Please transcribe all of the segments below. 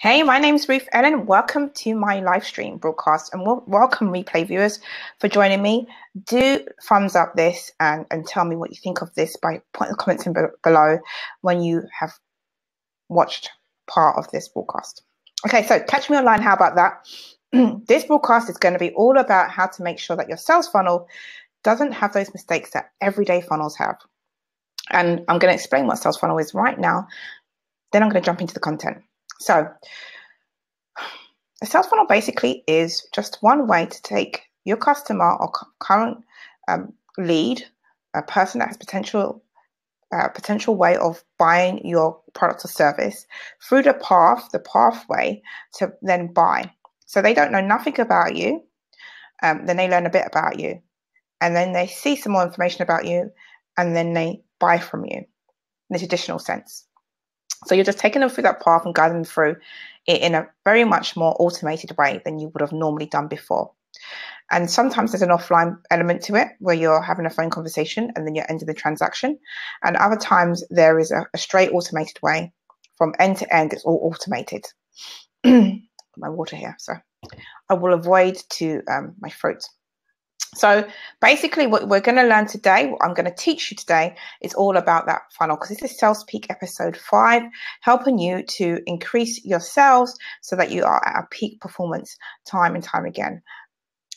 Hey, my name's Ruth-Ellen. Welcome to my live stream broadcast and welcome replay viewers for joining me. Do thumbs up this and tell me what you think of this by putting the comments in below when you have watched part of this broadcast. Okay, so catch me online. How about that? This broadcast is going to be all about how to make sure that your sales funnel doesn't have those mistakes that everyday funnels have. And I'm going to explain what sales funnel is right now. Then I'm going to jump into the content. So a sales funnel basically is just one way to take your customer or current lead, a person that has potential way of buying your product or service, through the pathway to then buy. So they don't know nothing about you, then they learn a bit about you, and then they see some more information about you, and then they buy from you in this additional sense. So you're just taking them through that path and guiding them through it in a very much more automated way than you would have normally done before. And sometimes there's an offline element to it where you're having a phone conversation and then you're ending the transaction. And other times there is a straight automated way from end to end. It's all automated. My water here, so I will avoid my throat. So basically what we're going to learn today, what I'm going to teach you today, is all about that funnel, because this is Sales Peak episode 5, helping you to increase your sales so that you are at a peak performance time and time again.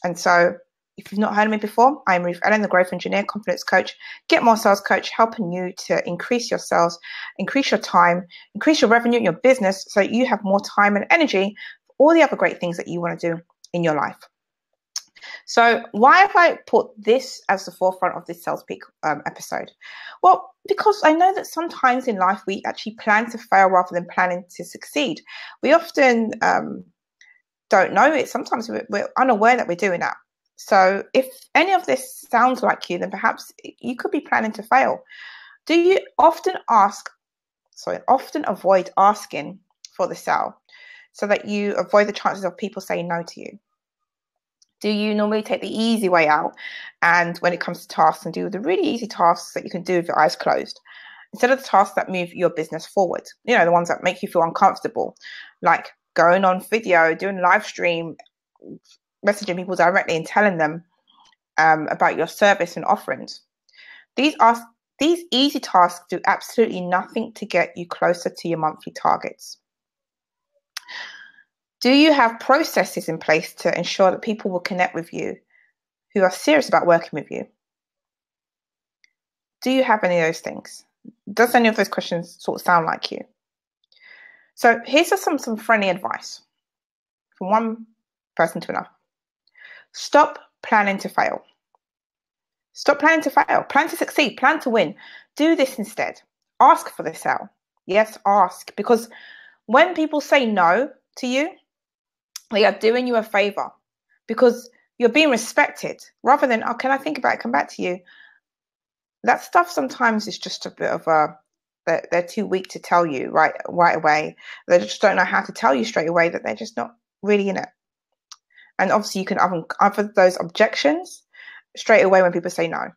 And so if you've not heard of me before, I'm Ruth-Ellen, the growth engineer, confidence coach, get more sales coach, helping you to increase your sales, increase your time, increase your revenue in your business so you have more time and energy for all the other great things that you want to do in your life. So why have I put this as the forefront of this Sales Peak episode? Well, because I know that sometimes in life we actually plan to fail rather than planning to succeed. We often don't know it. Sometimes we're unaware that we're doing that. So if any of this sounds like you, then perhaps you could be planning to fail. Do you often avoid asking for the sale so that you avoid the chances of people saying no to you? Do you normally take the easy way out, and when it comes to tasks, and do the really easy tasks that you can do with your eyes closed, instead of the tasks that move your business forward? You know, the ones that make you feel uncomfortable, like going on video, doing live stream, messaging people directly and telling them about your service and offerings. These easy tasks do absolutely nothing to get you closer to your monthly targets. Do you have processes in place to ensure that people will connect with you who are serious about working with you? Do you have any of those things? Does any of those questions sort of sound like you? So here's just some friendly advice from one person to another. Stop planning to fail. Stop planning to fail. Plan to succeed. Plan to win. Do this instead. Ask for the sale. Yes, ask. Because when people say no to you, they are doing you a favor, because you're being respected rather than, oh, can I think about it, come back to you? That stuff sometimes is just a bit of they're too weak to tell you right away. They just don't know how to tell you straight away that they're just not really in it. And obviously you can uncover those objections straight away when people say no.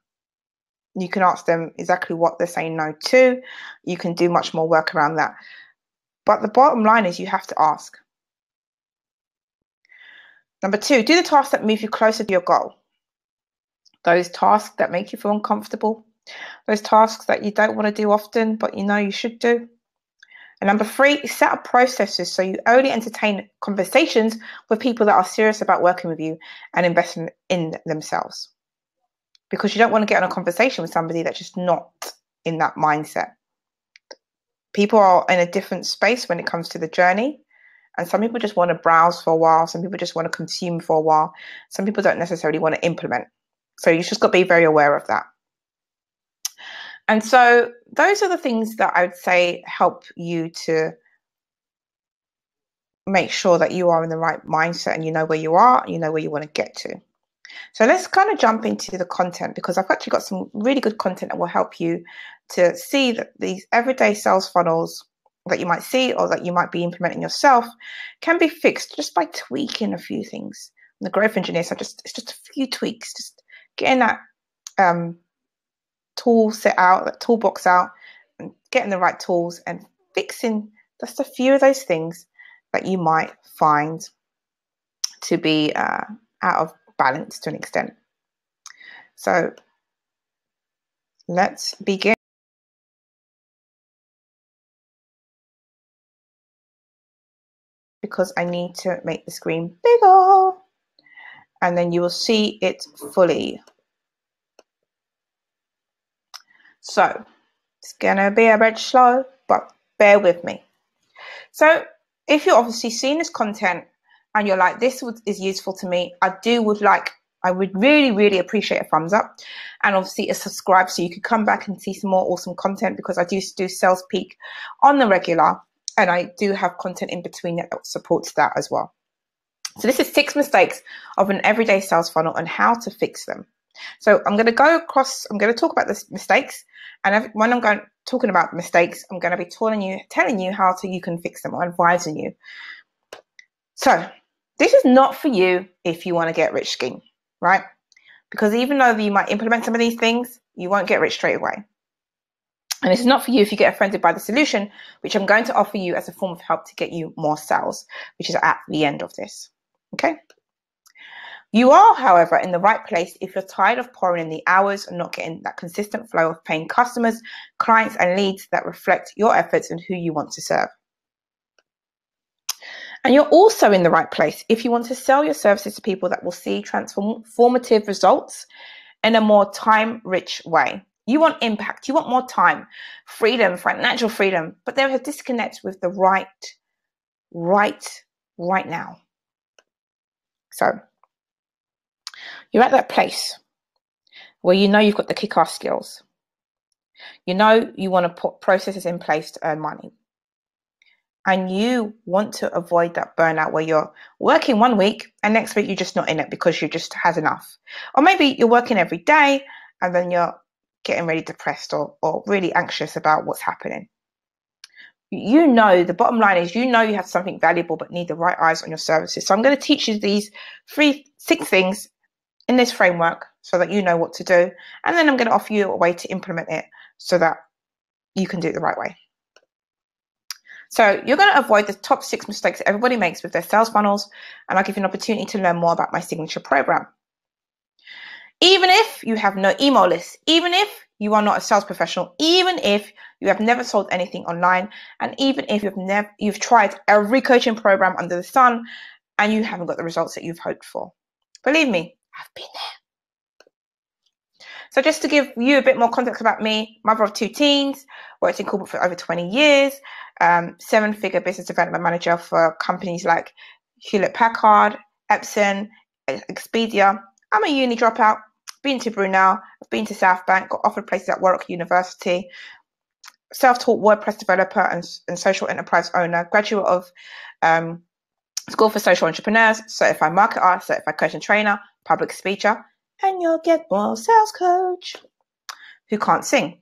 You can ask them exactly what they're saying no to. You can do much more work around that. But the bottom line is you have to ask. Number 2, do the tasks that move you closer to your goal. Those tasks that make you feel uncomfortable. Those tasks that you don't want to do often, but you know you should do. And number 3, set up processes so you only entertain conversations with people that are serious about working with you and investing in themselves. Because you don't want to get on a conversation with somebody that's just not in that mindset. People are in a different space when it comes to the journey. And some people just want to browse for a while. Some people just want to consume for a while. Some people don't necessarily want to implement. So you've just got to be very aware of that. And so those are the things that I would say help you to make sure that you are in the right mindset and you know where you are, you know where you want to get to. So let's kind of jump into the content, because I've actually got some really good content that will help you to see that these everyday sales funnels that you might see or that you might be implementing yourself can be fixed just by tweaking a few things. And the growth engineer, so it's just a few tweaks, just getting that toolbox out, and getting the right tools and fixing just a few of those things that you might find to be out of balance to an extent. So let's begin. Because I need to make the screen bigger, and then you will see it fully. So it's gonna be a bit slow, but bear with me. So if you're obviously seeing this content and you're like, this is useful to me, I would really appreciate a thumbs up, and obviously a subscribe so you could come back and see some more awesome content, because I do Sales Peak on the regular, and I do have content in between that supports that as well. So this is 6 mistakes of an everyday sales funnel and how to fix them. So I'm going to talk about the mistakes, and when I'm talking about the mistakes, I'm going to be telling you how you can fix them, or advising you. So this is not for you if you want to get rich scheme, right? Because even though you might implement some of these things, you won't get rich straight away. And this is not for you if you get offended by the solution, which I'm going to offer you as a form of help to get you more sales, which is at the end of this. Okay? You are, however, in the right place if you're tired of pouring in the hours and not getting that consistent flow of paying customers, clients, and leads that reflect your efforts and who you want to serve. And you're also in the right place if you want to sell your services to people that will see transformative results in a more time-rich way. You want impact, you want more time, freedom, financial freedom, but there's a disconnect with the right now. So you're at that place where you know you've got the kick-ass skills. You know you want to put processes in place to earn money. And you want to avoid that burnout where you're working one week and next week you're just not in it because you just had enough. Or maybe you're working every day and then you're getting really depressed or really anxious about what's happening. You know, the bottom line is, you know you have something valuable but need the right eyes on your services. So I'm going to teach you these 6 things in this framework so that you know what to do. And then I'm going to offer you a way to implement it so that you can do it the right way. So you're going to avoid the top 6 mistakes that everybody makes with their sales funnels, and I'll give you an opportunity to learn more about my signature program. Even if you have no email list, even if you are not a sales professional, even if you have never sold anything online, and even if you've tried every coaching program under the sun and you haven't got the results that you've hoped for. Believe me, I've been there. So just to give you a bit more context about me, mother of 2 teens, worked in corporate for over 20 years, 7-figure business development manager for companies like Hewlett-Packard, Epson, Expedia. I'm a uni dropout, been to Brunel, I've been to South Bank, got offered places at Warwick University, self-taught WordPress developer and social enterprise owner, graduate of School for Social Entrepreneurs, certified marketer, certified coach and trainer, public speaker, and you'll get more sales coach who can't sing.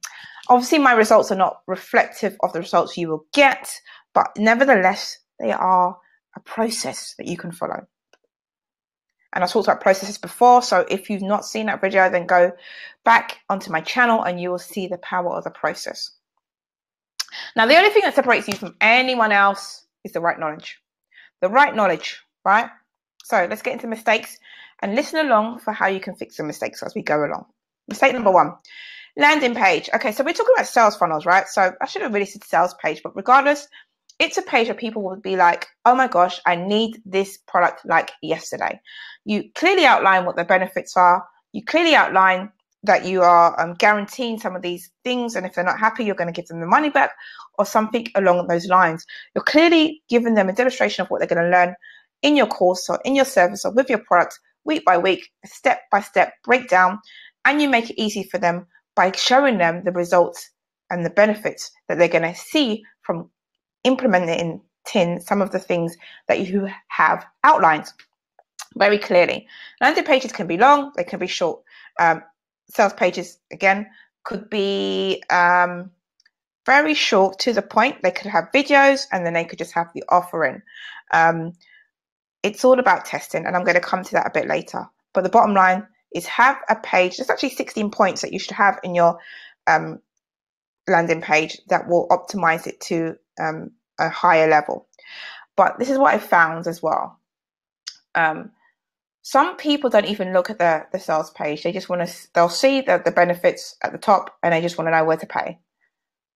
Obviously, my results are not reflective of the results you will get, but nevertheless, they are a process that you can follow. And I talked about processes before, so if you've not seen that video, then go back onto my channel and you will see the power of the process. Now, the only thing that separates you from anyone else is the right knowledge. The right knowledge, right? So let's get into mistakes and listen along for how you can fix the mistakes as we go along. Mistake number 1, landing page. Okay, so we're talking about sales funnels, right? So I should have really said sales page, but regardless, it's a page where people will be like, oh my gosh, I need this product like yesterday. You clearly outline what the benefits are. You clearly outline that you are guaranteeing some of these things, and if they're not happy, you're going to give them the money back or something along those lines. You're clearly giving them a demonstration of what they're going to learn in your course or in your service or with your product, week by week, step by step breakdown, and you make it easy for them by showing them the results and the benefits that they're going to see from implementing some of the things that you have outlined very clearly. Landing pages can be long, they can be short. Sales pages, again, could be very short to the point. They could have videos and then they could just have the offering. It's all about testing, and I'm going to come to that a bit later. But the bottom line is, have a page. There's actually 16 points that you should have in your landing page that will optimize it to a higher level. But this is what I found as well. Some people don't even look at the sales page. They just want to, they'll see the benefits at the top and they just want to know where to pay.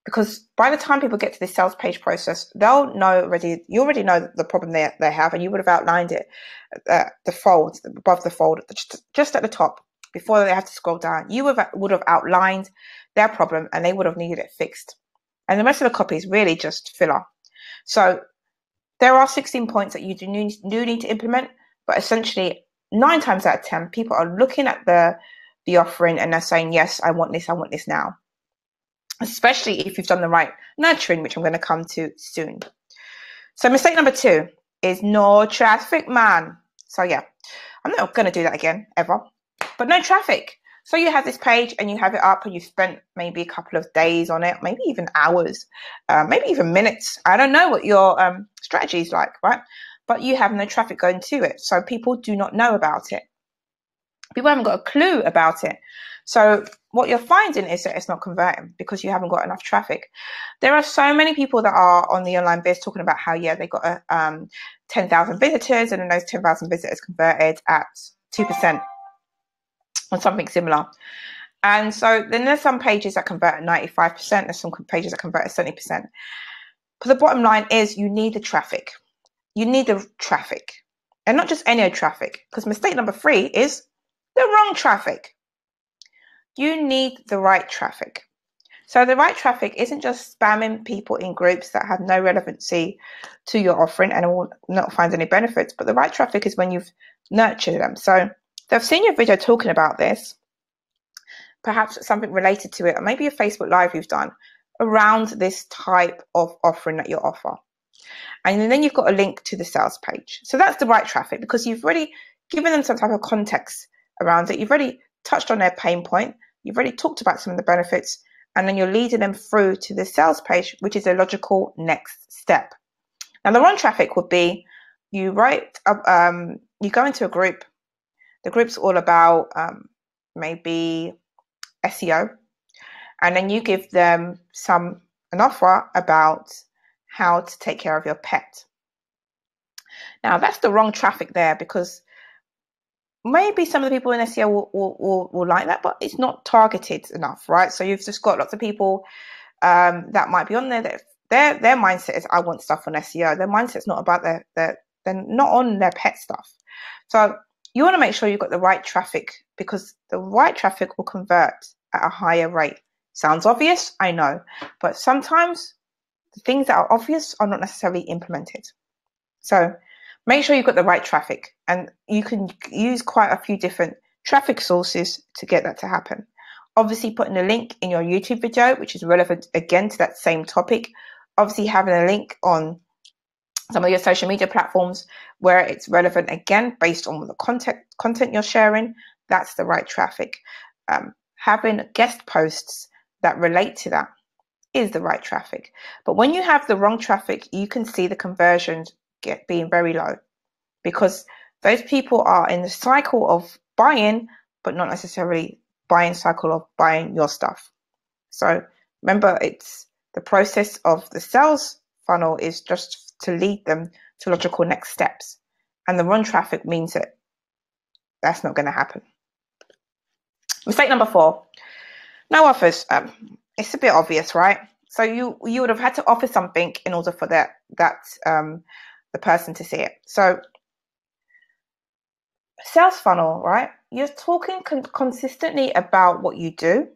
Because by the time people get to the sales page process, they'll know already, you already know the problem they have, and you would have outlined it, the fold, above the fold, just at the top, before they have to scroll down. You would have outlined their problem and they would have needed it fixed. And the rest of the copy is really just filler. So there are 16 points that you do need to implement, but essentially 9 times out of 10, people are looking at the offering and they're saying, yes, I want this now. Especially if you've done the right nurturing, which I'm going to come to soon. So mistake number 2 is no traffic, man. So yeah, I'm not going to do that again, ever. But no traffic. So you have this page and you have it up and you've spent maybe a couple of days on it, maybe even hours, maybe even minutes. I don't know what your strategy is like, right? But you have no traffic going to it. So people do not know about it. People haven't got a clue about it. So what you're finding is that it's not converting because you haven't got enough traffic. There are so many people that are on the online biz talking about how, yeah, they got 10,000 visitors, and then those 10,000 visitors converted at 2% or something similar. And so then there's some pages that convert at 95%. There's some pages that convert at 70%. But the bottom line is you need the traffic. You need the traffic, and not just any traffic, because mistake number 3 is the wrong traffic. You need the right traffic. So the right traffic isn't just spamming people in groups that have no relevancy to your offering and will not find any benefits, but the right traffic is when you've nurtured them. So they've seen your video talking about this, perhaps something related to it, or maybe a Facebook Live you've done around this type of offering that you offer. And then you've got a link to the sales page. So that's the right traffic because you've already given them some type of context around it. You've already touched on their pain point. You've already talked about some of the benefits, and then you're leading them through to the sales page, which is a logical next step. Now, the wrong traffic would be you go into a group. The group's all about maybe SEO, and then you give them an offer about how to take care of your pet. Now, that's the wrong traffic there because maybe some of the people in SEO will like that, but it's not targeted enough, right? So you've just got lots of people that might be on there that their mindset is, I want stuff on SEO. Their mindset's not about they're not on their pet stuff. So you want to make sure you've got the right traffic because the right traffic will convert at a higher rate. Sounds obvious, I know, but sometimes the things that are obvious are not necessarily implemented. So make sure you've got the right traffic, and you can use quite a few different traffic sources to get that to happen. Obviously, putting a link in your YouTube video, which is relevant again to that same topic. Obviously, having a link on some of your social media platforms where it's relevant again based on the content you're sharing. That's the right traffic. Having guest posts that relate to that is the right traffic. But when you have the wrong traffic, you can see the conversions being very low because those people are in the cycle of buying, but not necessarily cycle of buying your stuff. So remember, it's the process of the sales funnel is just to lead them to logical next steps. And the wrong traffic means that that's not going to happen. Mistake number 4, no offers. It's a bit obvious, right? So you would have had to offer something in order for the person to see it. So sales funnel, right? You're talking consistently about what you do,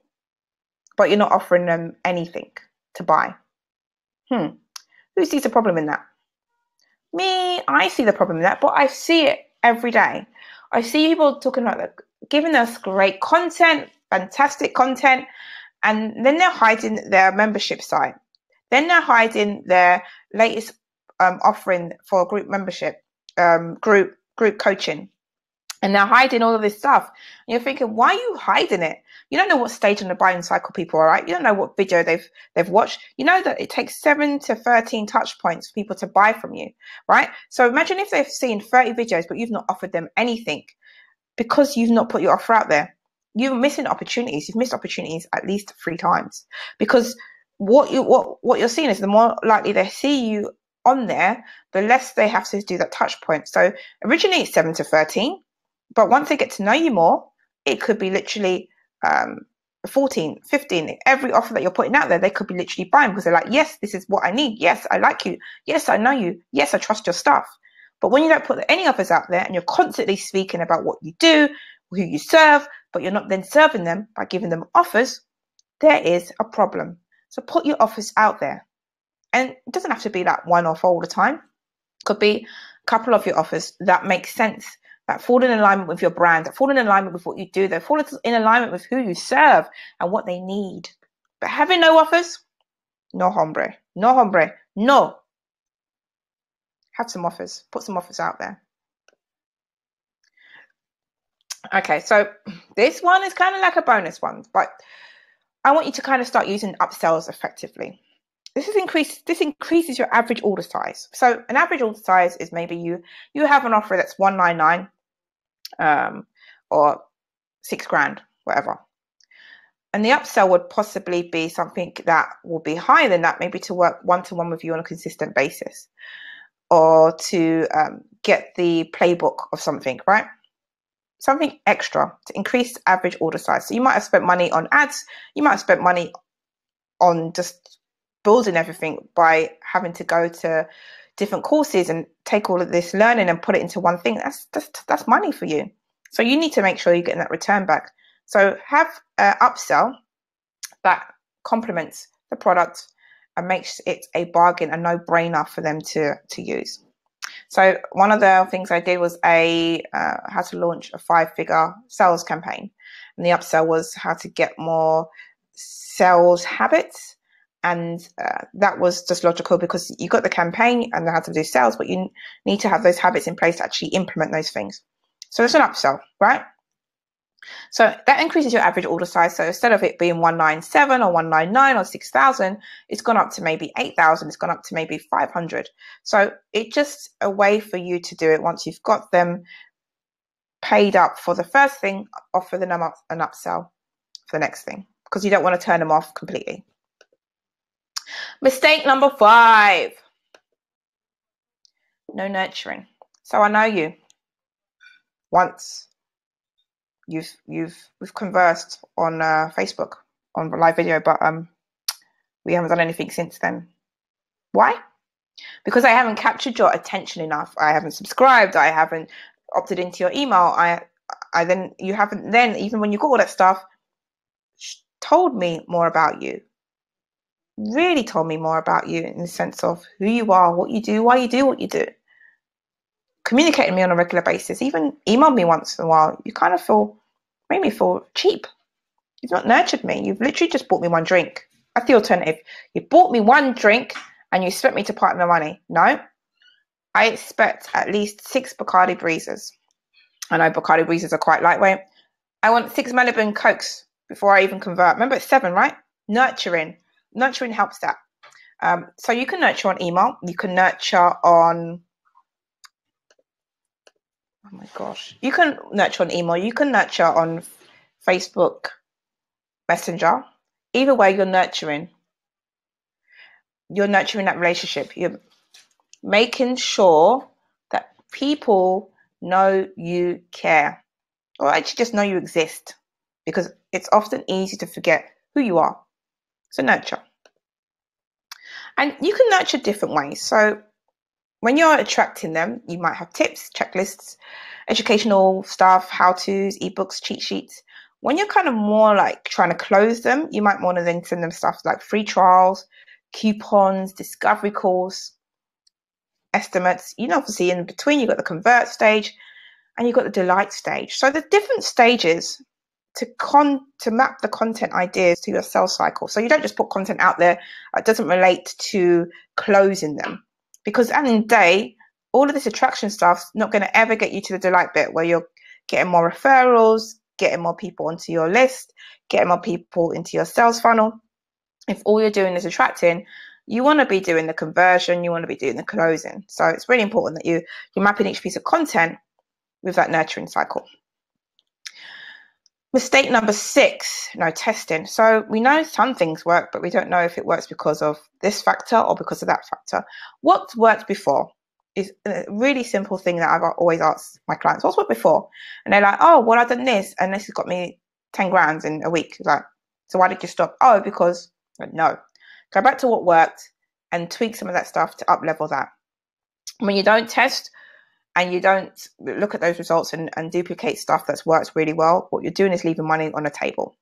but you're not offering them anything to buy. Who sees a problem in that? Me, I see the problem in that, but I see it every day. I see people talking about giving us great content, fantastic content, and then they're hiding their membership site. Then they're hiding their latest offering for a group membership, group coaching. And they're hiding all of this stuff. And you're thinking, why are you hiding it? You don't know what stage in the buying cycle people are at. You don't know what video they've watched. You know that it takes 7 to 13 touch points for people to buy from you, right? So imagine if they've seen 30 videos, but you've not offered them anything because you've not put your offer out there. You're missing opportunities. You've missed opportunities at least 3 times because what you're seeing is the more likely they see you on there, the less they have to do that touch point. So originally it's 7 to 13, but once they get to know you more, it could be literally 14, 15. Every offer that you're putting out there, they could be literally buying because they're like, yes, this is what I need. Yes, I like you. Yes, I know you. Yes, I trust your stuff. But when you don't put any offers out there and you're constantly speaking about what you do, who you serve, but you're not then serving them by giving them offers, there is a problem. So put your offers out there. And it doesn't have to be that one offer all the time. It could be a couple of your offers that make sense, that fall in alignment with your brand, that fall in alignment with what you do, that fall in alignment with who you serve and what they need. But having no offers, no hombre, no hombre, no. Have some offers, put some offers out there. Okay, so this one is kind of like a bonus one, but I want you to kind of start using upsells effectively. This increases your average order size. So an average order size is maybe you have an offer that's $199 or $6,000, whatever. And the upsell would possibly be something that will be higher than that, maybe to work one-to-one with you on a consistent basis, or to get the playbook of something, right? Something extra to increase average order size. So you might have spent money on ads. You might have spent money on just building everything by having to go to different courses and take all of this learning and put it into one thing. That's money for you. So you need to make sure you're getting that return back. So have an upsell that complements the product and makes it a bargain, a no-brainer for them to use. So one of the things I did was how to launch a 5-figure sales campaign. And the upsell was how to get more sales habits. And that was just logical because you got the campaign and how to do sales, but you need to have those habits in place to actually implement those things. So it's an upsell, right? So that increases your average order size. So instead of it being 197 or 199 or 6,000, it's gone up to maybe 8,000. It's gone up to maybe 500. So it's just a way for you to do it once you've got them paid up for the first thing, offer them an upsell for the next thing, because you don't want to turn them off completely. Mistake number 5, no nurturing. So I know you. Once we've conversed on Facebook on live video, but we haven't done anything since then. Why? Because I haven't captured your attention enough. I haven't subscribed. I haven't opted into your email. You haven't then, even when you got all that stuff, told me more about you. Really told me more about you in the sense of who you are, what you do, why you do what you do. Communicating with me on a regular basis, even emailed me once in a while. You kind of made me feel cheap. You've not nurtured me. You've literally just bought me one drink. That's the alternative. You bought me one drink and you expect me to part my money. No, I expect at least 6 Bacardi Breezes. I know Bacardi Breezes are quite lightweight. I want 6 Malibu Cokes before I even convert. Remember, it's 7, right? Nurturing. Nurturing helps that. So you can nurture on email. You can nurture on... Oh my gosh. You can nurture on email. You can nurture on Facebook Messenger. Either way, you're nurturing. You're nurturing that relationship. You're making sure that people know you care, or actually just know you exist, because it's often easy to forget who you are. So nurture. And you can nurture different ways. So when you're attracting them, you might have tips, checklists, educational stuff, how-tos, ebooks, cheat sheets. When you're kind of more like trying to close them, you might want to then send them stuff like free trials, coupons, discovery calls, estimates. Obviously in between, you've got the convert stage and you've got the delight stage. So the different stages to map the content ideas to your sales cycle. So you don't just put content out there that doesn't relate to closing them. Because at the end of the day, all of this attraction stuff's not going to ever get you to the delight bit where you're getting more referrals, getting more people onto your list, getting more people into your sales funnel. If all you're doing is attracting, you want to be doing the conversion, you want to be doing the closing. So it's really important that you're mapping each piece of content with that nurturing cycle. Mistake number 6, no testing. So we know some things work, but we don't know if it works because of this factor or because of that factor. What's worked before is a really simple thing that I've always asked my clients, what's worked before? And they're like, oh, well, I've done this and this has got me 10 grand in a week. Like, so why did you stop? Oh, because no. Go back to what worked and tweak some of that stuff to up level that. When you don't test and you don't look at those results and duplicate stuff that's worked really well, what you're doing is leaving money on the table.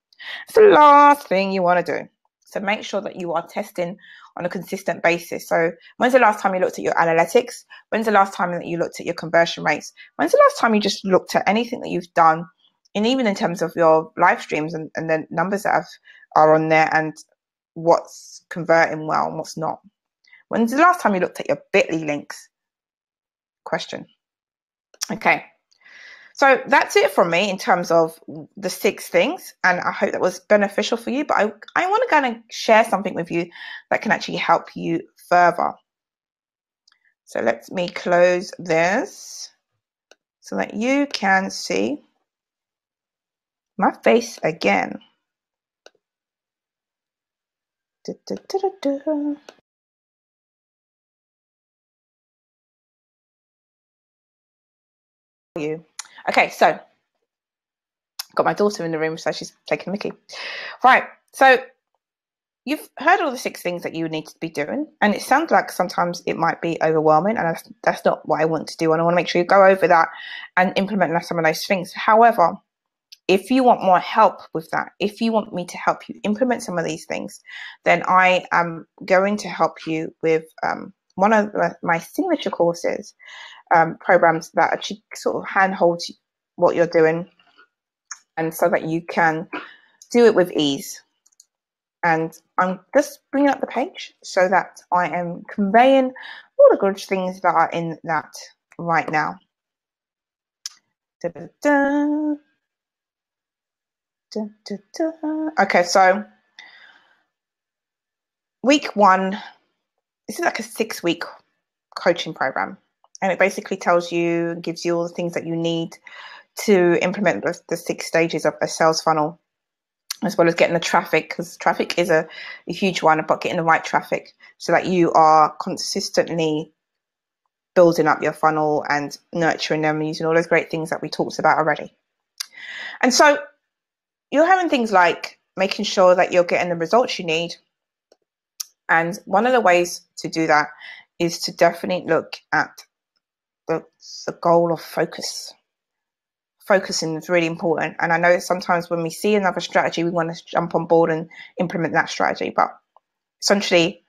It's the last thing you want to do. So make sure that you are testing on a consistent basis. So when's the last time you looked at your analytics? When's the last time that you looked at your conversion rates? When's the last time you just looked at anything that you've done, and even in terms of your live streams and the numbers that are on there and what's converting well and what's not? When's the last time you looked at your Bitly links? Question. Okay. So that's it from me in terms of the 6 things, and I hope that was beneficial for you, but I want to kind of share something with you that can actually help you further. So let me close this so that you can see my face again. Okay, so got my daughter in the room, so she's taking Mickey. Right, so you've heard all the 6 things that you need to be doing, and it sounds like sometimes it might be overwhelming, and that's not what I want to do, and I want to make sure you go over that and implement some of those things. However, if you want more help with that, if you want me to help you implement some of these things, then I am going to help you with one of my signature courses, programs that actually sort of handhold what you're doing, and so that you can do it with ease. And I'm just bringing up the page so that I am conveying all the good things that are in that right now. Okay, so week 1, this is like a 6-week coaching program, and it basically tells you, gives you all the things that you need to implement the 6 stages of a sales funnel, as well as getting the traffic, because traffic is a huge one, but getting the right traffic so that you are consistently building up your funnel and nurturing them, using all those great things that we talked about already. And so you're having things like making sure that you're getting the results you need. And one of the ways to do that is to definitely look at the goal of focus. Focusing is really important. And I know sometimes when we see another strategy, we want to jump on board and implement that strategy, but essentially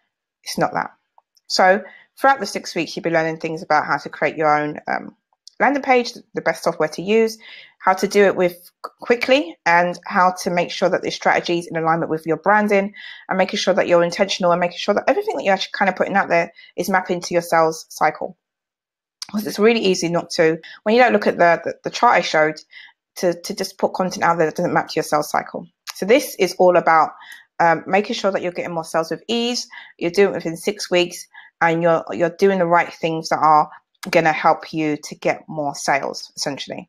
it's not that. So throughout the 6 weeks, you'll be learning things about how to create your own landing page, the best software to use, how to do it with quickly, and how to make sure that the strategy is in alignment with your branding, and making sure that you're intentional, and making sure that everything that you're actually kind of putting out there is mapping to your sales cycle. Because it's really easy not to, when you don't look at the chart I showed, to just put content out there that doesn't map to your sales cycle. So this is all about making sure that you're getting more sales with ease, you're doing it within 6 weeks, and you're doing the right things that are going to help you to get more sales, essentially.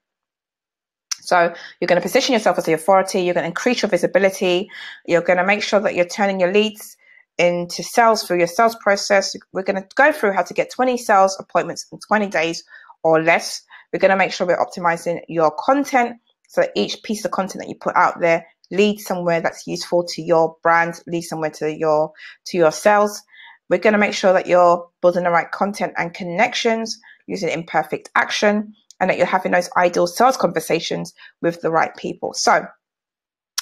So you're going to position yourself as the authority, you're going to increase your visibility, you're going to make sure that you're turning your leads into sales through your sales process. We're going to go through how to get 20 sales appointments in 20 days or less. We're going to make sure we're optimizing your content so that each piece of content that you put out there leads somewhere that's useful to your brand, leads somewhere to your sales. We're going to make sure that you're building the right content and connections using imperfect action, and that you're having those ideal sales conversations with the right people. So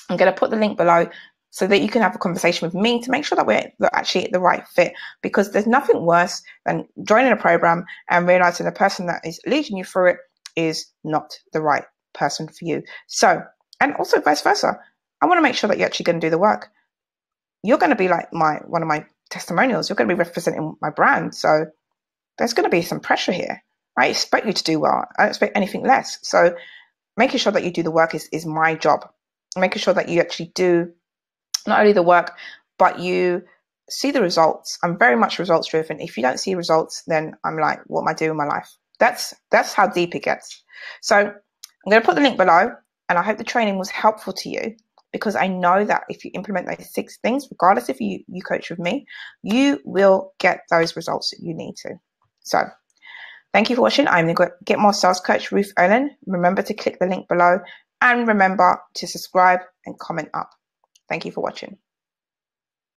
I'm going to put the link below so that you can have a conversation with me to make sure that we're actually the right fit, because there's nothing worse than joining a program and realizing the person that is leading you through it is not the right person for you. So, and also vice versa. I want to make sure that you're actually going to do the work. You're going to be like one of my testimonials. You're going to be representing my brand. So there's going to be some pressure here. I expect you to do well. I don't expect anything less. So making sure that you do the work is my job. Making sure that you actually do not only the work, but you see the results. I'm very much results driven. If you don't see results, then I'm like, what am I doing in my life? That's how deep it gets. So I'm going to put the link below. And I hope the training was helpful to you, because I know that if you implement those 6 things, regardless if you coach with me, you will get those results that you need to. So thank you for watching. I'm the Get More Sales Coach, Ruth-Ellen. Remember to click the link below, and remember to subscribe and comment up. Thank you for watching.